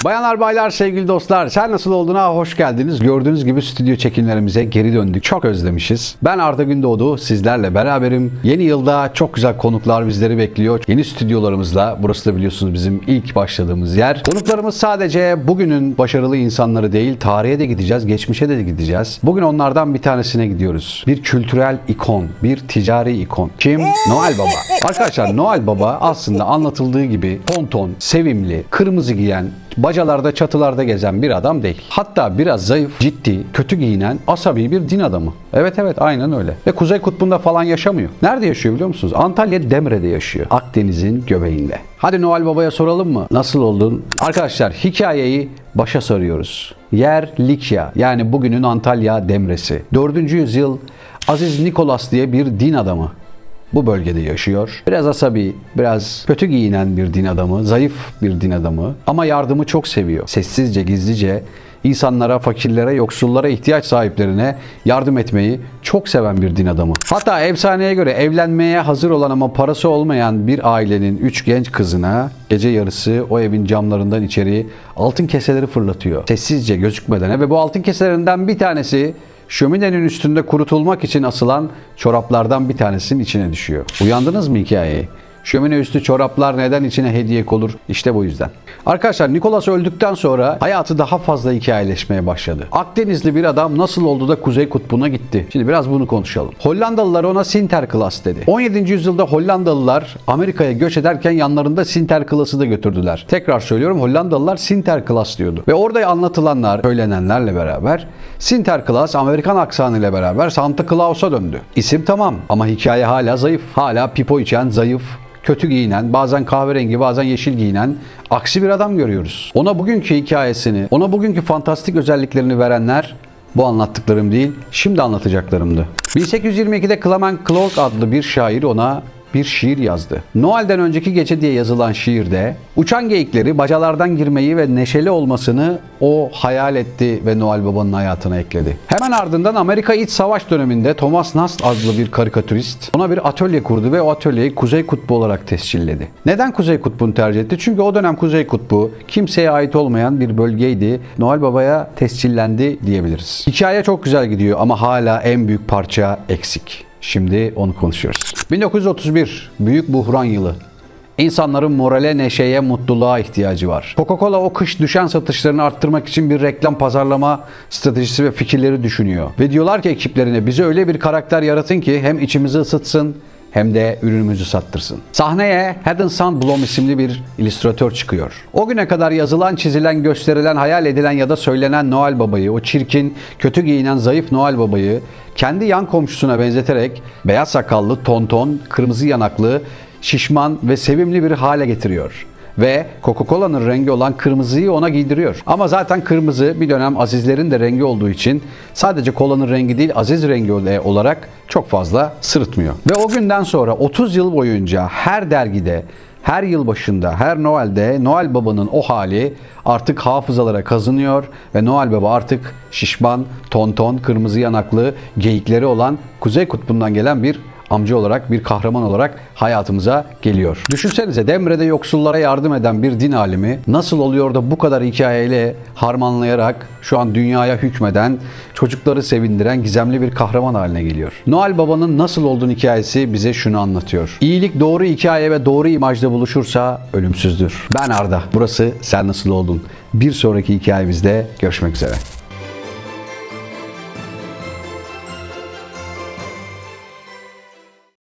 Bayanlar baylar sevgili dostlar, Sen Nasıl Olduğuna hoş geldiniz. Gördüğünüz gibi stüdyo çekimlerimize geri döndük. Çok özlemişiz. Ben Arda Gündoğdu, sizlerle beraberim. Yeni yılda çok güzel konuklar bizleri bekliyor. Yeni stüdyolarımızla, burası da biliyorsunuz bizim ilk başladığımız yer. Konuklarımız sadece bugünün başarılı insanları değil, tarihe de gideceğiz, geçmişe de gideceğiz. Bugün onlardan bir tanesine gidiyoruz. Bir kültürel ikon, bir ticari ikon. Kim? Noel Baba. Arkadaşlar Noel Baba aslında anlatıldığı gibi tonton, sevimli, kırmızı giyen, bacalarda çatılarda gezen bir adam değil. Hatta biraz zayıf, ciddi, kötü giyinen, asabi bir din adamı. Evet aynen öyle. Ve Kuzey Kutbu'nda falan yaşamıyor. Nerede yaşıyor biliyor musunuz? Antalya Demre'de yaşıyor. Akdeniz'in göbeğinde. Hadi Noel Baba'ya soralım mı? Nasıl oldun? Arkadaşlar hikayeyi başa sarıyoruz. Yer Likya, yani bugünün Antalya Demre'si. 4. yüzyıl Aziz Nikolas diye bir din adamı bu bölgede yaşıyor. Biraz asabi, biraz kötü giyinen bir din adamı, zayıf bir din adamı ama yardımı çok seviyor. Sessizce, gizlice insanlara, fakirlere, yoksullara, ihtiyaç sahiplerine yardım etmeyi çok seven bir din adamı. Hatta efsaneye göre evlenmeye hazır olan ama parası olmayan bir ailenin 3 genç kızına gece yarısı o evin camlarından içeri altın keseleri fırlatıyor. Sessizce, gözükmeden ve bu altın keselerinden bir tanesi şöminenin üstünde kurutulmak için asılan çoraplardan bir tanesinin içine düşüyor. Uyandınız mı hikayeyi? Şömine üstü çoraplar neden içine hediye konur? İşte bu yüzden. Arkadaşlar Nikolas öldükten sonra hayatı daha fazla hikayeleşmeye başladı. Akdenizli bir adam nasıl oldu da Kuzey Kutbu'na gitti? Şimdi biraz bunu konuşalım. Hollandalılar ona Sinterklaas dedi. 17. yüzyılda Hollandalılar Amerika'ya göç ederken yanlarında Sinterklaas'ı da götürdüler. Tekrar söylüyorum, Hollandalılar Sinterklaas diyordu. Ve orada anlatılanlar, söylenenlerle beraber Sinterklaas Amerikan aksanıyla beraber Santa Claus'a döndü. İsim tamam ama hikaye hala zayıf. Hala pipo içen, zayıf, kötü giyinen, bazen kahverengi, bazen yeşil giyinen aksi bir adam görüyoruz. Ona bugünkü hikayesini, ona bugünkü fantastik özelliklerini verenler bu anlattıklarım değil, şimdi anlatacaklarımdı. 1822'de Clement Clarke adlı bir şair ona bir şiir yazdı. Noel'den önceki gece diye yazılan şiirde uçan geyikleri, bacalardan girmeyi ve neşeli olmasını o hayal etti ve Noel Baba'nın hayatına ekledi. Hemen ardından Amerika İç Savaş döneminde Thomas Nast adlı bir karikatürist ona bir atölye kurdu ve o atölyeyi Kuzey Kutbu olarak tescilledi. Neden Kuzey Kutbu'nu tercih etti? Çünkü o dönem Kuzey Kutbu kimseye ait olmayan bir bölgeydi. Noel Baba'ya tescillendi diyebiliriz. Hikaye çok güzel gidiyor ama hala en büyük parça eksik. Şimdi onu konuşuyoruz. 1931, büyük buhran yılı. İnsanların morale, neşeye, mutluluğa ihtiyacı var. Coca-Cola o kış düşen satışlarını arttırmak için bir reklam pazarlama stratejisi ve fikirleri düşünüyor. Ve diyorlar ki ekiplerine, bize öyle bir karakter yaratın ki hem içimizi ısıtsın hem de ürünümüzü sattırsın. Sahneye Haddon Sandblom isimli bir illüstratör çıkıyor. O güne kadar yazılan, çizilen, gösterilen, hayal edilen ya da söylenen Noel Baba'yı, o çirkin, kötü giyinen, zayıf Noel Baba'yı kendi yan komşusuna benzeterek beyaz sakallı, tonton, kırmızı yanaklı, şişman ve sevimli bir hale getiriyor. Ve Coca-Cola'nın rengi olan kırmızıyı ona giydiriyor. Ama zaten kırmızı bir dönem Azizlerin de rengi olduğu için sadece kolanın rengi değil, Aziz rengi olarak çok fazla sırıtmıyor. Ve o günden sonra 30 yıl boyunca her dergide, her yılbaşında, her Noel'de Noel Baba'nın o hali artık hafızalara kazınıyor ve Noel Baba artık şişman, tonton, kırmızı yanaklı, geyikleri olan Kuzey Kutbu'ndan gelen bir amca olarak, bir kahraman olarak hayatımıza geliyor. Düşünsenize, Demre'de yoksullara yardım eden bir din alimi nasıl oluyor da bu kadar hikayeyle harmanlayarak şu an dünyaya hükmeden, çocukları sevindiren gizemli bir kahraman haline geliyor. Noel Baba'nın nasıl olduğunu hikayesi bize şunu anlatıyor. İyilik doğru hikaye ve doğru imajda buluşursa ölümsüzdür. Ben Arda. Burası Sen Nasıl Oldun. Bir sonraki hikayemizde görüşmek üzere.